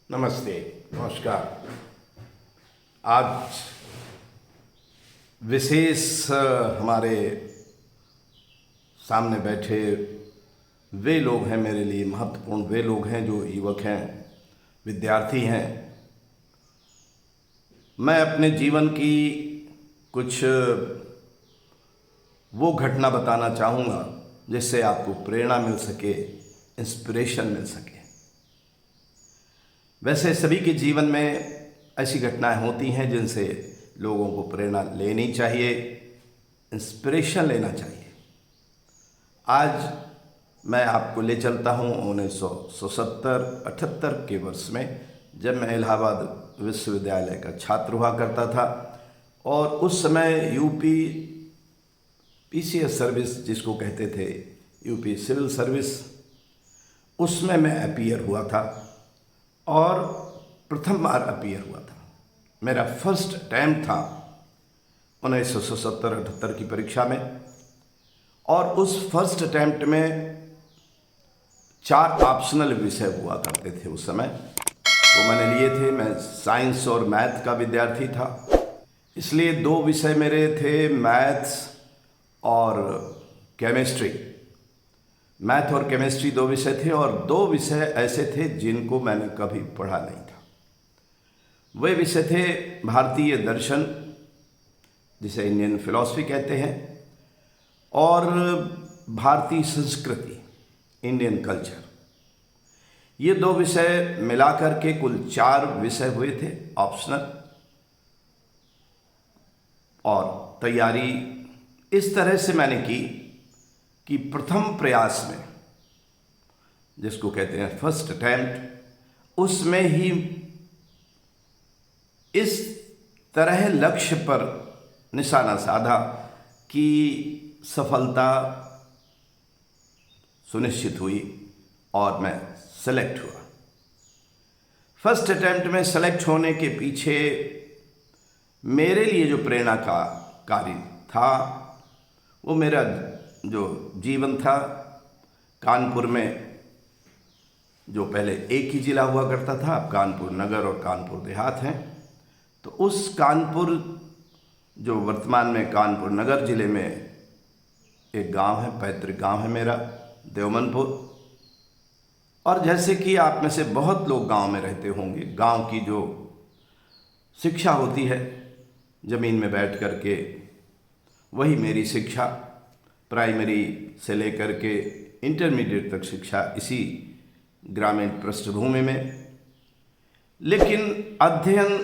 नमस्ते, नमस्कार। आज विशेष हमारे सामने बैठे वे लोग हैं, मेरे लिए महत्वपूर्ण वे लोग हैं जो युवक हैं, विद्यार्थी हैं। मैं अपने जीवन की कुछ वो घटना बताना चाहूँगा जिससे आपको प्रेरणा मिल सके, इंस्पिरेशन मिल सके। वैसे सभी के जीवन में ऐसी घटनाएं होती हैं जिनसे लोगों को प्रेरणा लेनी चाहिए, इंस्पिरेशन लेना चाहिए। आज मैं आपको ले चलता हूँ 1977-78 के वर्ष में, जब मैं इलाहाबाद विश्वविद्यालय का छात्र हुआ करता था। और उस समय यूपी पीसीएस सर्विस जिसको कहते थे, यूपी सिविल सर्विस, उसमें मैं अपीयर हुआ था और प्रथम बार अपीयर हुआ था। मेरा फर्स्ट अटैम्प्ट था 1977-78 की परीक्षा में। और उस फर्स्ट अटैम्प्ट में 4 ऑप्शनल विषय हुआ करते थे उस समय, वो मैंने लिए थे। मैं साइंस और मैथ का विद्यार्थी था, इसलिए 2 विषय मेरे थे, मैथ्स और केमिस्ट्री। मैथ और केमिस्ट्री 2 विषय थे, और 2 विषय ऐसे थे जिनको मैंने कभी पढ़ा नहीं था। वे विषय थे भारतीय दर्शन, जिसे इंडियन फिलॉसफी कहते हैं, और भारतीय संस्कृति, इंडियन कल्चर। ये 2 विषय मिलाकर के कुल 4 विषय हुए थे ऑप्शनल। और तैयारी इस तरह से मैंने की कि प्रथम प्रयास में, जिसको कहते हैं फर्स्ट अटेम्प्ट, उसमें ही इस तरह लक्ष्य पर निशाना साधा कि सफलता सुनिश्चित हुई और मैं सेलेक्ट हुआ। फर्स्ट अटेम्प्ट में सेलेक्ट होने के पीछे मेरे लिए जो प्रेरणा का कार्य था, वो मेरा जो जीवन था कानपुर में, जो पहले एक ही ज़िला हुआ करता था, अब कानपुर नगर और कानपुर देहात हैं। तो उस कानपुर, जो वर्तमान में कानपुर नगर ज़िले में एक गांव है, पैतृक गांव है मेरा, देवमनपुर। और जैसे कि आप में से बहुत लोग गांव में रहते होंगे, गांव की जो शिक्षा होती है ज़मीन में बैठ कर के, वही मेरी शिक्षा, प्राइमरी से लेकर के इंटरमीडिएट तक शिक्षा इसी ग्रामीण पृष्ठभूमि में। लेकिन अध्ययन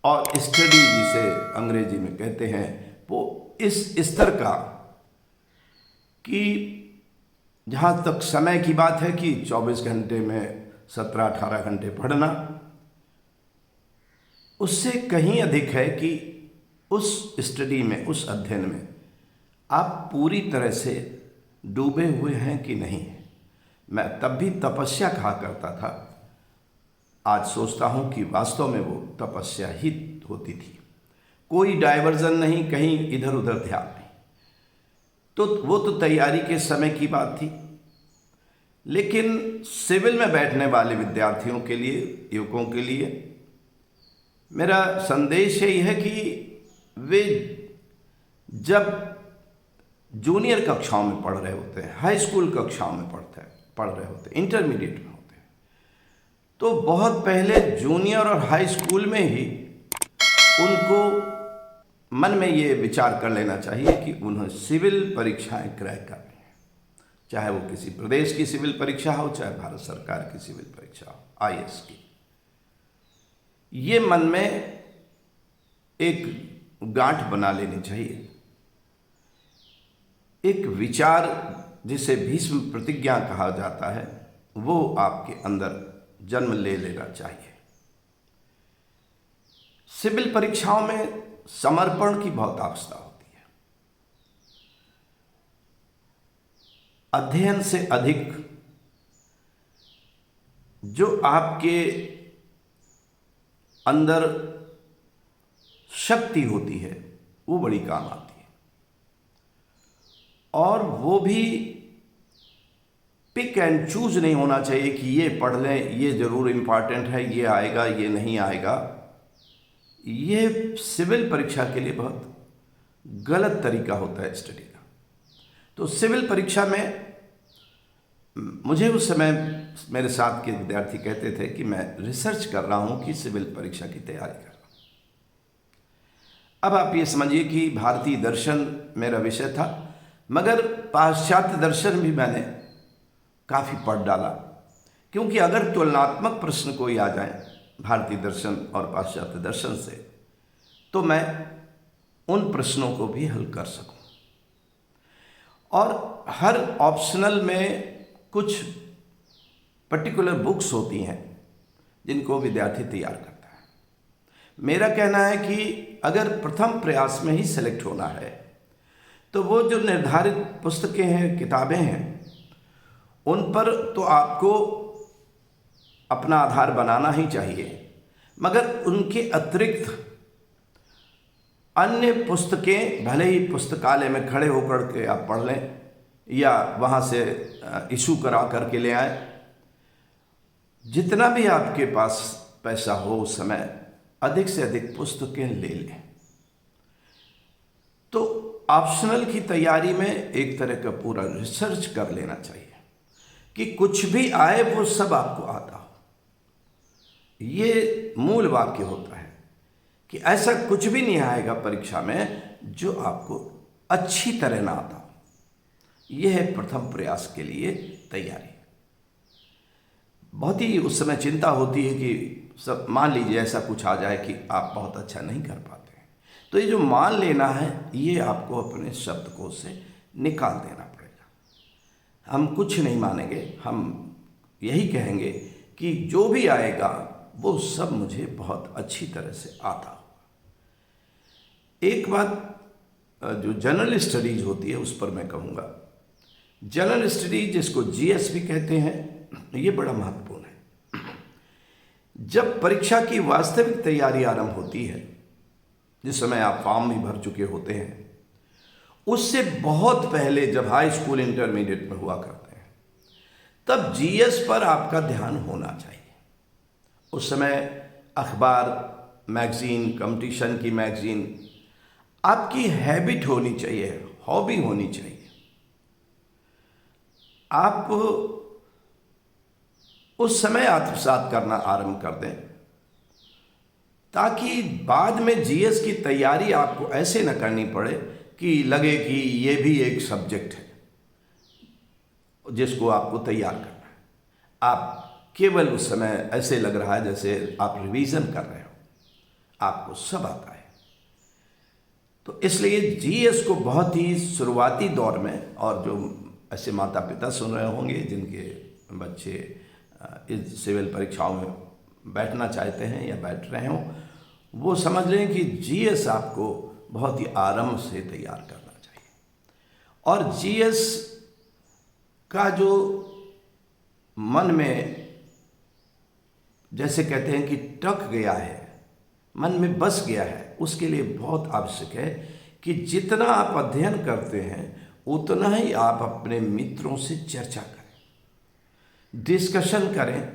और स्टडी, जिसे अंग्रेजी में कहते हैं, वो इस स्तर का कि जहाँ तक समय की बात है कि 24 घंटे में 17-18 घंटे पढ़ना, उससे कहीं अधिक है कि उस स्टडी में, उस अध्ययन में आप पूरी तरह से डूबे हुए हैं कि नहीं। मैं तब भी तपस्या कहा करता था, आज सोचता हूँ कि वास्तव में वो तपस्या ही होती थी। कोई डाइवर्जन नहीं, कहीं इधर उधर ध्यान नहीं। तो वो तो तैयारी के समय की बात थी। लेकिन सिविल में बैठने वाले विद्यार्थियों के लिए, युवकों के लिए मेरा संदेश यही है कि वे जब जूनियर कक्षाओं में पढ़ रहे होते हैं, हाई स्कूल कक्षाओं में पढ़ रहे होते हैं, इंटरमीडिएट में होते हैं, तो बहुत पहले जूनियर और हाई स्कूल में ही उनको मन में ये विचार कर लेना चाहिए कि उन्हें सिविल परीक्षाएं क्रैक करनी है। चाहे वो किसी प्रदेश की सिविल परीक्षा हो, चाहे भारत सरकार की सिविल परीक्षा हो, आईएएस की। ये मन में एक गांठ बना लेनी चाहिए, एक विचार जिसे भीष्म प्रतिज्ञा कहा जाता है, वो आपके अंदर जन्म ले लेना चाहिए। सिविल परीक्षाओं में समर्पण की बहुत आवश्यकता होती है। अध्ययन से अधिक जो आपके अंदर शक्ति होती है, वो बड़ी काम आती है। और वो भी पिक एंड चूज नहीं होना चाहिए कि ये पढ़ लें, ये ज़रूर इम्पॉर्टेंट है, ये आएगा, ये नहीं आएगा। ये सिविल परीक्षा के लिए बहुत गलत तरीका होता है स्टडी का। तो सिविल परीक्षा में मुझे उस समय मेरे साथ के विद्यार्थी कहते थे कि मैं रिसर्च कर रहा हूँ कि सिविल परीक्षा की तैयारी कर रहा हूँ। अब आप ये समझिए कि भारतीय दर्शन मेरा विषय था, मगर पाश्चात्य दर्शन भी मैंने काफ़ी पढ़ डाला, क्योंकि अगर तुलनात्मक प्रश्न कोई आ जाए भारतीय दर्शन और पाश्चात्य दर्शन से, तो मैं उन प्रश्नों को भी हल कर सकूं। और हर ऑप्शनल में कुछ पर्टिकुलर बुक्स होती हैं जिनको विद्यार्थी तैयार करता है। मेरा कहना है कि अगर प्रथम प्रयास में ही सेलेक्ट होना है तो वो जो निर्धारित पुस्तकें हैं, किताबें हैं, उन पर तो आपको अपना आधार बनाना ही चाहिए, मगर उनके अतिरिक्त अन्य पुस्तकें भले ही पुस्तकालय में खड़े होकर के आप पढ़ लें या वहाँ से इशू करा करके ले आए, जितना भी आपके पास पैसा हो उस समय अधिक से अधिक पुस्तकें ले लें। तो ऑप्शनल की तैयारी में एक तरह का पूरा रिसर्च कर लेना चाहिए कि कुछ भी आए वो सब आपको आता हो। ये मूल वाक्य होता है कि ऐसा कुछ भी नहीं आएगा परीक्षा में जो आपको अच्छी तरह ना आता हो। यह है प्रथम प्रयास के लिए तैयारी। बहुत ही उस समय चिंता होती है कि सब मान लीजिए ऐसा कुछ आ जाए कि आप बहुत अच्छा नहीं कर पाते हैं, तो ये जो मान लेना है ये आपको अपने शब्दकोश से निकाल देना पड़ेगा। हम कुछ नहीं मानेंगे, हम यही कहेंगे कि जो भी आएगा वो सब मुझे बहुत अच्छी तरह से आता होगा। एक बात जो जनरल स्टडीज होती है उस पर मैं कहूँगा, जनरल स्टडीज जिसको जीएस भी कहते हैं, ये बड़ा महत्वपूर्ण है। जब परीक्षा की वास्तविक तैयारी आरंभ होती है, जिस समय आप फॉर्म भी भर चुके होते हैं, उससे बहुत पहले जब हाई स्कूल इंटरमीडिएट में हुआ करते हैं, तब जीएस पर आपका ध्यान होना चाहिए। उस समय अखबार, मैगजीन, कंपटीशन की मैगजीन आपकी हैबिट होनी चाहिए, हॉबी होनी चाहिए। आप उस समय आत्मसात करना आरंभ कर दें, ताकि बाद में जीएस की तैयारी आपको ऐसे न करनी पड़े कि लगे कि ये भी एक सब्जेक्ट है जिसको आपको तैयार करना है। आप केवल उस समय ऐसे लग रहा है जैसे आप रिवीजन कर रहे हो, आपको सब आता है। तो इसलिए जीएस को बहुत ही शुरुआती दौर में, और जो ऐसे माता पिता सुन रहे होंगे जिनके बच्चे इस सिविल परीक्षाओं में बैठना चाहते हैं या बैठ रहे हों, वो समझ लें कि जीएस आपको बहुत ही आराम से तैयार करना चाहिए। और जीएस का जो मन में जैसे कहते हैं कि टक गया है, मन में बस गया है, उसके लिए बहुत आवश्यक है कि जितना आप अध्ययन करते हैं उतना ही आप अपने मित्रों से चर्चा करें, डिस्कशन करें,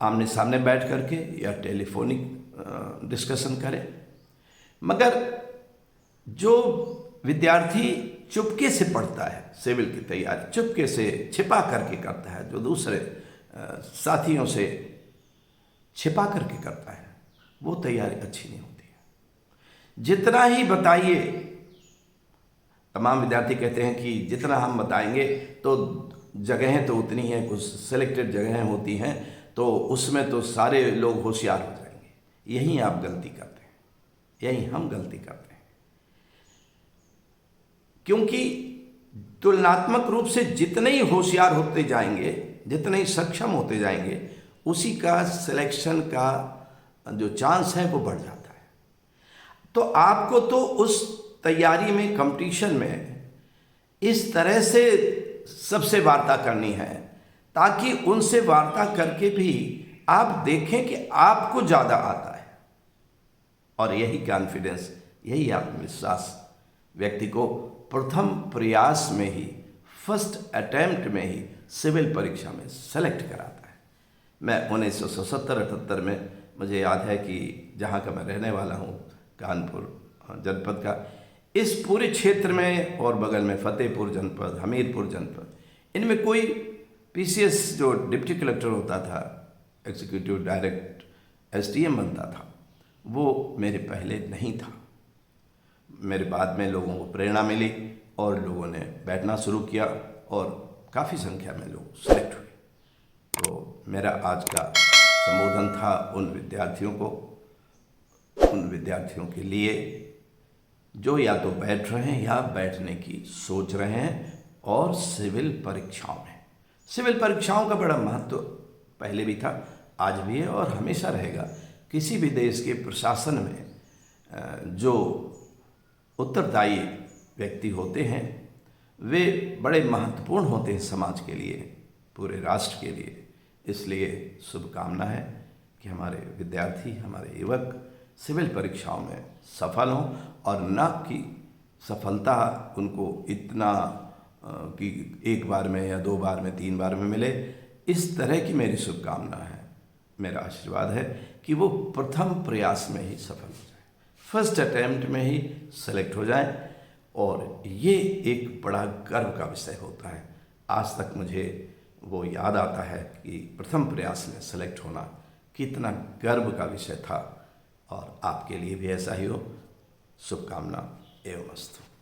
आमने सामने बैठ करके या टेलीफोनिक डिस्कशन करें। मगर जो विद्यार्थी चुपके से पढ़ता है, सिविल की तैयारी चुपके से छिपा करके करता है, जो दूसरे साथियों से छिपा करके करता है, वो तैयारी अच्छी नहीं होती है। जितना ही बताइए, तमाम विद्यार्थी कहते हैं कि जितना हम बताएंगे तो जगहें तो उतनी हैं, कुछ सेलेक्टेड जगहें होती हैं तो उसमें तो सारे लोग होशियार हो जाएंगे। यही आप गलती करते हैं, यही हम गलती करते हैं, क्योंकि तुलनात्मक रूप से जितने ही होशियार होते जाएंगे, जितने ही सक्षम होते जाएंगे, उसी का सिलेक्शन का जो चांस है वो बढ़ जाता है। तो आपको तो उस तैयारी में, कंपटीशन में इस तरह से सबसे वार्ता करनी है ताकि उनसे वार्ता करके भी आप देखें कि आपको ज़्यादा आता है। और यही कॉन्फिडेंस, यही आत्मविश्वास व्यक्ति को प्रथम प्रयास में ही फर्स्ट अटेम्प्ट में ही सिविल परीक्षा में सेलेक्ट कराता है। मैं 1977-78 में, मुझे याद है कि जहाँ का मैं रहने वाला हूँ, कानपुर जनपद का, इस पूरे क्षेत्र में और बगल में फतेहपुर जनपद, हमीरपुर जनपद, इनमें कोई पीसीएस जो डिप्टी कलेक्टर होता था, एग्जीक्यूटिव डायरेक्ट एसडीएम बनता था, वो मेरे पहले नहीं था। मेरे बाद में लोगों को प्रेरणा मिली और लोगों ने बैठना शुरू किया और काफ़ी संख्या में लोग सेलेक्ट हुए। तो मेरा आज का संबोधन था उन विद्यार्थियों के लिए जो या तो बैठ रहे हैं या बैठने की सोच रहे हैं। और सिविल परीक्षाओं का बड़ा महत्व पहले भी था, आज भी है और हमेशा रहेगा। किसी भी देश के प्रशासन में जो उत्तरदायी व्यक्ति होते हैं वे बड़े महत्वपूर्ण होते हैं समाज के लिए, पूरे राष्ट्र के लिए। इसलिए शुभकामना है कि हमारे विद्यार्थी, हमारे युवक सिविल परीक्षाओं में सफल हों और न कि सफलता उनको इतना कि एक बार में या 2 बार में 3 बार में मिले। इस तरह की मेरी शुभकामना है, मेरा आशीर्वाद है कि वो प्रथम प्रयास में ही सफल हो जाए, फर्स्ट अटेम्प्ट में ही सेलेक्ट हो जाए। और ये एक बड़ा गर्व का विषय होता है। आज तक मुझे वो याद आता है कि प्रथम प्रयास में सेलेक्ट होना कितना गर्व का विषय था। और आपके लिए भी ऐसा ही हो। शुभकामना एवं अस्तु।